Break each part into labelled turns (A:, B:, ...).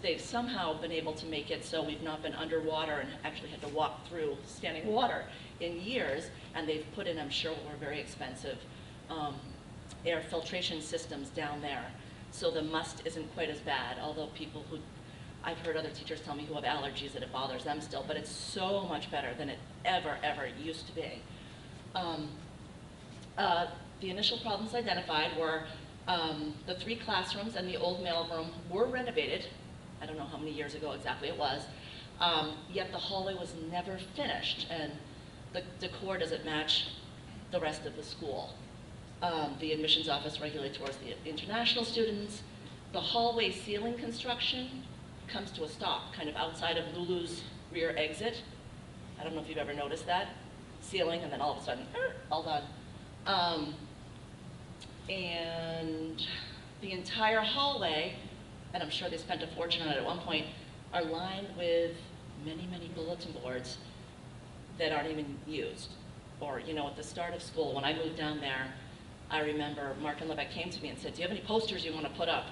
A: They've somehow been able to make it so we've not been underwater and actually had to walk through standing water in years, and they've put in, I'm sure, what were very expensive air filtration systems down there. So the must isn't quite as bad, although people who, I've heard other teachers tell me who have allergies that it bothers them still, but it's so much better than it ever used to be. The initial problems identified were the 3 classrooms and the old mailroom were renovated. I don't know how many years ago exactly it was, yet the hallway was never finished, and the decor doesn't match the rest of the school. The admissions office regulates towards the international students. The hallway ceiling construction comes to a stop, kind of outside of Lulu's rear exit. I don't know if you've ever noticed that. Ceiling, and then all of a sudden, all done. And the entire hallway, and I'm sure they spent a fortune on it at one point, are lined with many, many bulletin boards that aren't even used. Or, you know, at the start of school, when I moved down there, I remember Mark and Lebeck came to me and said, do you have any posters you want to put up?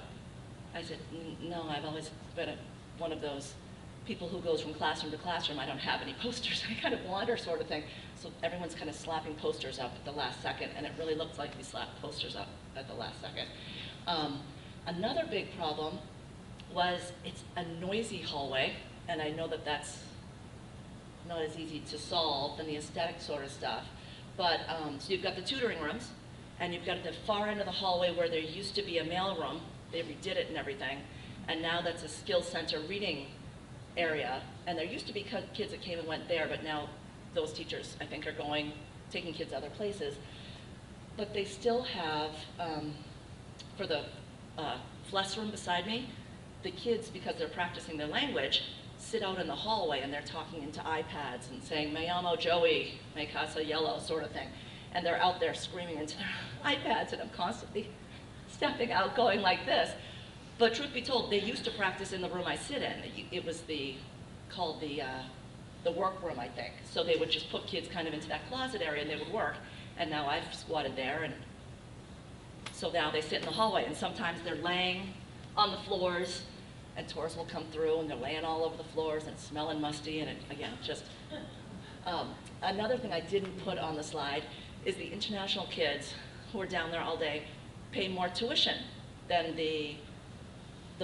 A: I said, no, I've always been one of those people who goes from classroom to classroom. I don't have any posters. I kind of wander sort of thing. So everyone's kind of slapping posters up at the last second, and it really looked like we slapped posters up at the last second. Another big problem was it's a noisy hallway, and I know that that's not as easy to solve than the aesthetic sort of stuff. But so you've got the tutoring rooms, and you've got the far end of the hallway where there used to be a mail room. They redid it and everything, and now that's a skills center reading area. And there used to be kids that came and went there, but now those teachers, I think, are taking kids other places. But they still have, for the FLES room beside me, the kids, because they're practicing their language, sit out in the hallway and they're talking into iPads and saying, me llamo Joey, me casa yellow, sort of thing. And they're out there screaming into their iPads, and I'm constantly stepping out going like this. But truth be told, they used to practice in the room I sit in. It was called the workroom, I think. So they would just put kids kind of into that closet area and they would work. And now I've squatted there, and so now they sit in the hallway, and sometimes they're laying on the floors, and tourists will come through and they're laying all over the floors and smelling musty, and again, just. Another thing I didn't put on the slide is the international kids who are down there all day pay more tuition than the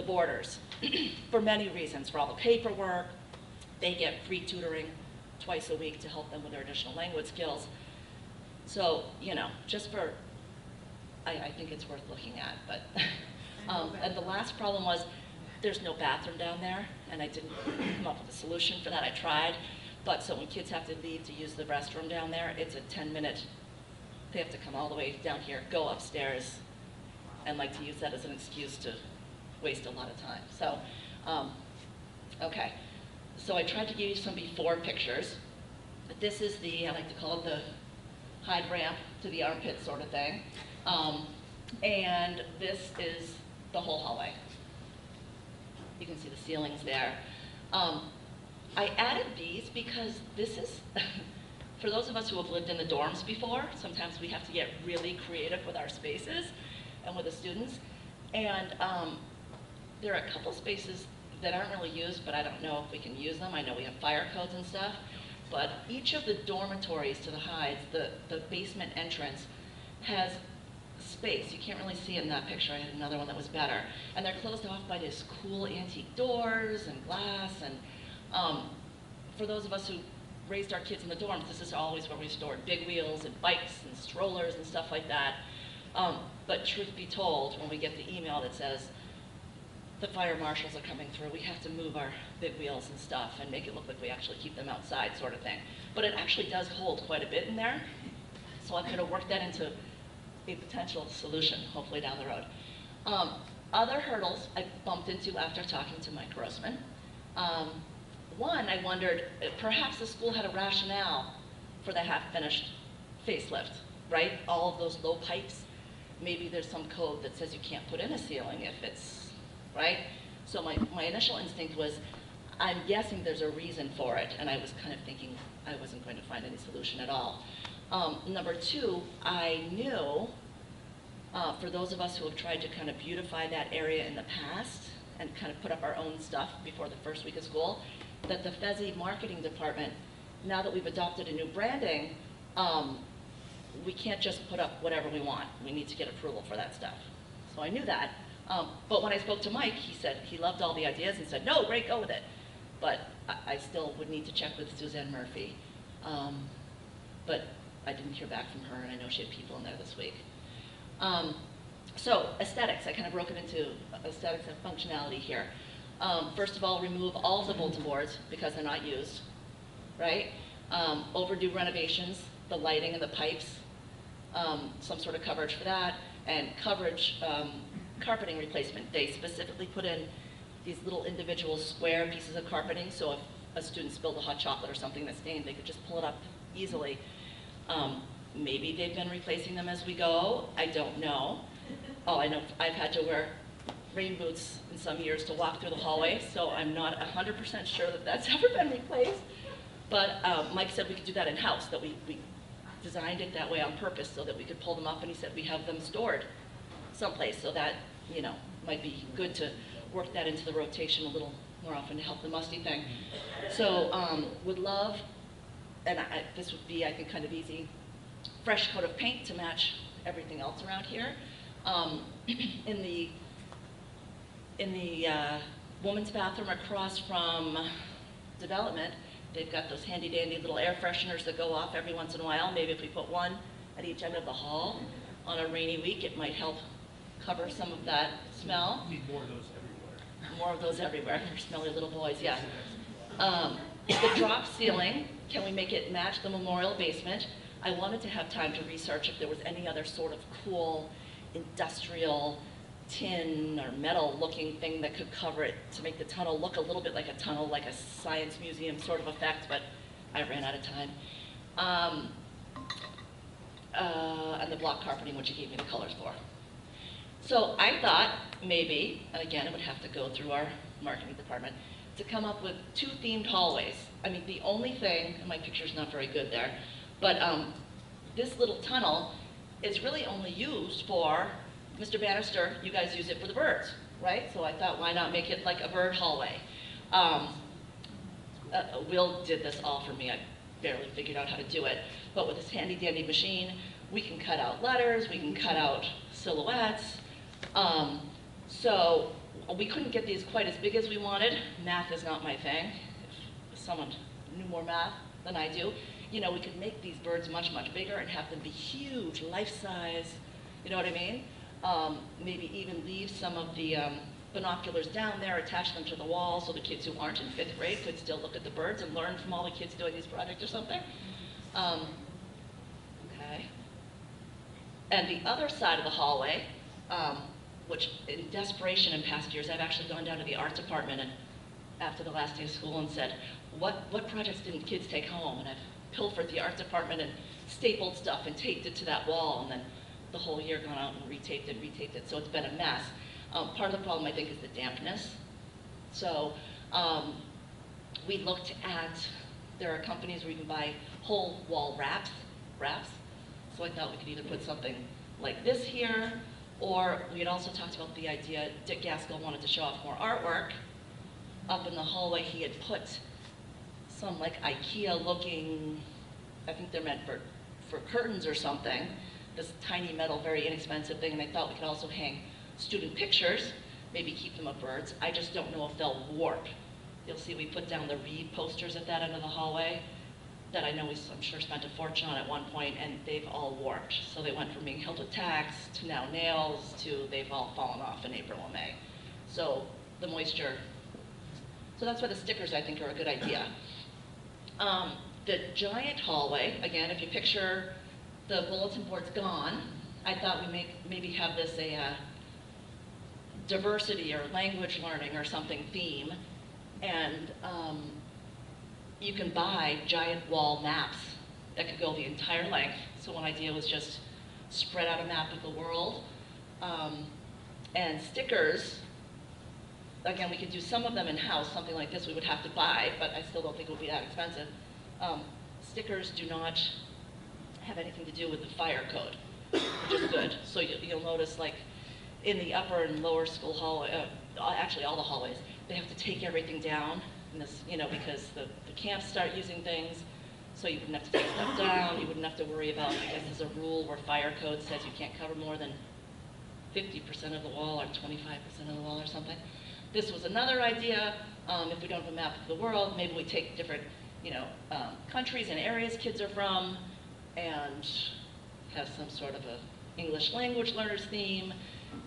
A: boarders for many reasons, for all the paperwork. They get free tutoring twice a week to help them with their additional language skills. So, you know, just for, I think it's worth looking at. But and the last problem was there's no bathroom down there, and I didn't come up with a solution for that. I tried, but so when kids have to leave to use the restroom down there, it's a 10-minute, they have to come all the way down here, go upstairs, and like to use that as an excuse to waste a lot of time. So, okay. So I tried to give you some before pictures. This is the, I like to call it the Hyde ramp to the armpit sort of thing. And this is the whole hallway. You can see the ceilings there. I added these because this is, for those of us who have lived in the dorms before, sometimes we have to get really creative with our spaces and with the students. And there are a couple spaces that aren't really used, but I don't know if we can use them. I know we have fire codes and stuff, but each of the dormitories to the Hydes, the basement entrance, has space. You can't really see it in that picture. I had another one that was better. And they're closed off by these cool antique doors and glass. And for those of us who raised our kids in the dorms, this is always where we stored big wheels and bikes and strollers and stuff like that. But truth be told, when we get the email that says, the fire marshals are coming through, we have to move our big wheels and stuff and make it look like we actually keep them outside, sort of thing. But it actually does hold quite a bit in there. So I'm gonna work that into a potential solution, hopefully down the road. Other hurdles I bumped into after talking to Mike Grossman. One, I wondered, perhaps the school had a rationale for the half-finished facelift, right? All of those low pipes. Maybe there's some code that says you can't put in a ceiling if it's, right? So my initial instinct was, I'm guessing there's a reason for it, and I was kind of thinking I wasn't going to find any solution at all. Number two, I knew, for those of us who have tried to kind of beautify that area in the past, and kind of put up our own stuff before the first week of school, that the FESI marketing department, now that we've adopted a new branding, we can't just put up whatever we want. We need to get approval for that stuff. So I knew that. But when I spoke to Mike, he said he loved all the ideas and said, no, great, go with it. But I still would need to check with Suzanne Murphy. But I didn't hear back from her, and I know she had people in there this week. So aesthetics, I kind of broke it into aesthetics and functionality here. First of all, remove all of the bulletin boards because they're not used, right? Overdue renovations, the lighting and the pipes, some sort of coverage for that, and coverage, carpeting replacement. They specifically put in these little individual square pieces of carpeting, so if a student spilled a hot chocolate or something that stained, they could just pull it up easily. Maybe they've been replacing them as we go, I don't know. Oh, I know I've had to wear rain boots in some years to walk through the hallway, so I'm not 100% sure that that's ever been replaced. But Mike said we could do that in-house, that we designed it that way on purpose so that we could pull them up, and he said we have them stored someplace, so that, you know, might be good to work that into the rotation a little more often to help the musty thing. So would love, and this would be, I think, kind of easy, fresh coat of paint to match everything else around here. In the woman's bathroom across from development, they've got those handy dandy little air fresheners that go off every once in a while. Maybe if we put one at each end of the hall on a rainy week, it might help cover some of that smell.
B: Need more of those everywhere.
A: More of those everywhere. They're smelly little boys, yeah. The drop ceiling, can we make it match the memorial basement? I wanted to have time to research if there was any other sort of cool industrial tin or metal looking thing that could cover it to make the tunnel look a little bit like a tunnel, like a science museum sort of effect, but I ran out of time. And the block carpeting, which he gave me the colors for. So I thought maybe, and again it would have to go through our marketing department, to come up with 2 themed hallways. I mean, the only thing, and my picture's not very good there, but this little tunnel is really only used for, Mr. Bannister, you guys use it for the birds, right? So I thought, why not make it like a bird hallway? Will did this all for me. I barely figured out how to do it. But with this handy dandy machine, we can cut out letters, we can cut out silhouettes. So we couldn't get these quite as big as we wanted. Math is not my thing. If someone knew more math than I do, you know, we could make these birds much, much bigger and have them be huge, life-size, you know what I mean? Maybe even leave some of the binoculars down there, attach them to the wall so the kids who aren't in 5th grade could still look at the birds and learn from all the kids doing these projects or something. Okay. And the other side of the hallway, which in desperation in past years, I've actually gone down to the art department and after the last day of school and said, what projects didn't kids take home? And I've pilfered the art department and stapled stuff and taped it to that wall, and then the whole year gone out and retaped it, so it's been a mess. Part of the problem, I think, is the dampness. So we looked at, there are companies where you can buy whole wall wraps. So I thought we could either put something like this here, or we had also talked about the idea, Dick Gaskell wanted to show off more artwork. Up in the hallway, he had put some like IKEA looking, I think they're meant for curtains or something, this tiny metal, very inexpensive thing, and I thought we could also hang student pictures, maybe keep them of birds. I just don't know if they'll warp. You'll see we put down the Reed posters at that end of the hallway that I know I'm sure spent a fortune on at one point, and they've all warped. So they went from being held with tacks to now nails to they've all fallen off in April and May. So the moisture, so that's why the stickers I think are a good idea. The giant hallway, again, if you picture the bulletin board's gone, I thought we maybe have this a diversity or language learning or something theme, and you can buy giant wall maps that could go the entire length. So one idea was just spread out a map of the world, and stickers. Again, we could do some of them in-house, something like this we would have to buy, but I still don't think it would be that expensive. Stickers do not have anything to do with the fire code, which is good. So you'll notice, like, in the upper and lower school hallway, actually all the hallways, they have to take everything down, and this, you know, because the camps start using things, so you wouldn't have to take stuff down, you wouldn't have to worry about, I guess there's a rule where fire code says you can't cover more than 50% of the wall or 25% of the wall or something. This was another idea. If we don't have a map of the world, maybe we take different, you know, countries and areas kids are from, and have some sort of a English language learners theme.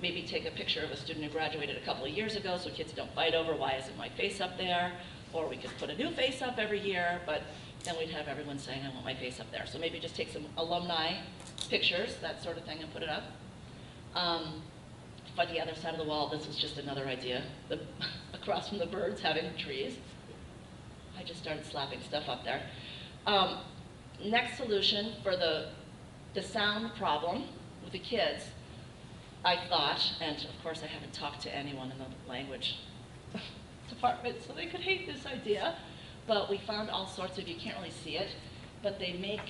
A: Maybe take a picture of a student who graduated a couple of years ago so kids don't fight over why isn't my face up there. Or we could put a new face up every year, but then we'd have everyone saying, I want my face up there. So maybe just take some alumni pictures, that sort of thing, and put it up. For the other side of the wall, this was just another idea. Across from the birds having trees. I just started slapping stuff up there. Next solution for the sound problem with the kids, I thought, and of course I haven't talked to anyone in the language department, so they could hate this idea, but we found all sorts of, you can't really see it, but they make,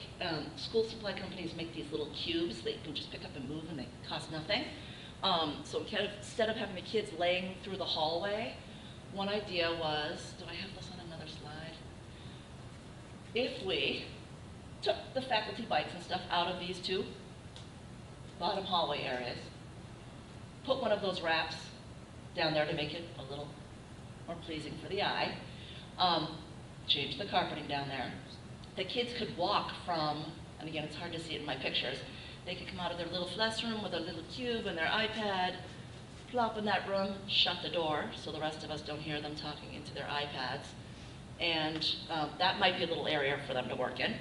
A: school supply companies make these little cubes that you can just pick up and move and they cost nothing. So instead of having the kids laying through the hallway, one idea was, do I have this on another slide? If we took the faculty bikes and stuff out of these two bottom hallway areas, put one of those wraps down there to make it a little more pleasing for the eye, change the carpeting down there. The kids could walk from, and again it's hard to see it in my pictures, they could come out of their little classroom with a little cube and their iPad, plop in that room, shut the door so the rest of us don't hear them talking into their iPads, and that might be a little area for them to work in.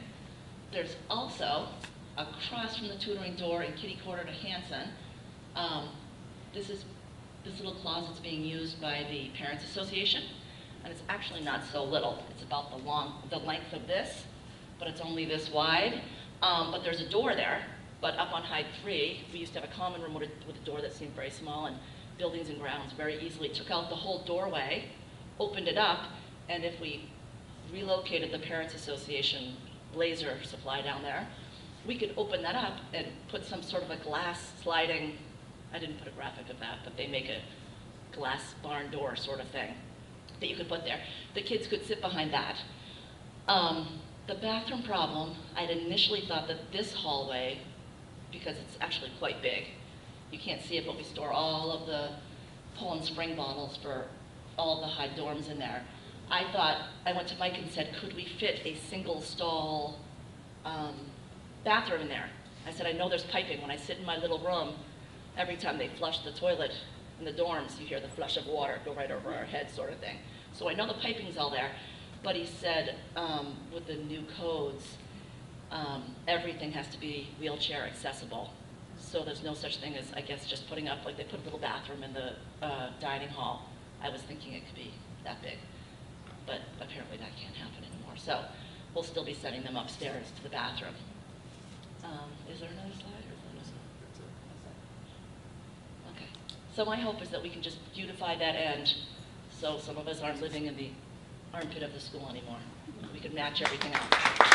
A: There's also, across from the tutoring door in kitty corner to Hanson, this little closet's being used by the Parents Association, and it's actually not so little. It's about the length of this, but it's only this wide. But there's a door there. But up on Hyde 3, we used to have a common room with a door that seemed very small, and Buildings and Grounds very easily took out the whole doorway, opened it up, and if we relocated the Parents Association laser supply down there, we could open that up and put some sort of a glass sliding, I didn't put a graphic of that, but they make a glass barn door sort of thing that you could put there. The kids could sit behind that. The bathroom problem, I'd initially thought that this hallway, because it's actually quite big, you can't see it, but we store all of the Poland Spring bottles for all the Hyde dorms in there. I went to Mike and said, could we fit a single stall bathroom in there? I said, I know there's piping. When I sit in my little room, every time they flush the toilet in the dorms, you hear the flush of water go right over our heads sort of thing. So I know the piping's all there, but he said with the new codes, everything has to be wheelchair accessible. So there's no such thing as, I guess, just putting up, like they put a little bathroom in the dining hall. I was thinking it could be that big, but apparently that can't happen anymore. So we'll still be sending them upstairs to the bathroom. Is there another slide? Okay. So my hope is that we can just beautify that end so some of us aren't living in the armpit of the school anymore. We can match everything up.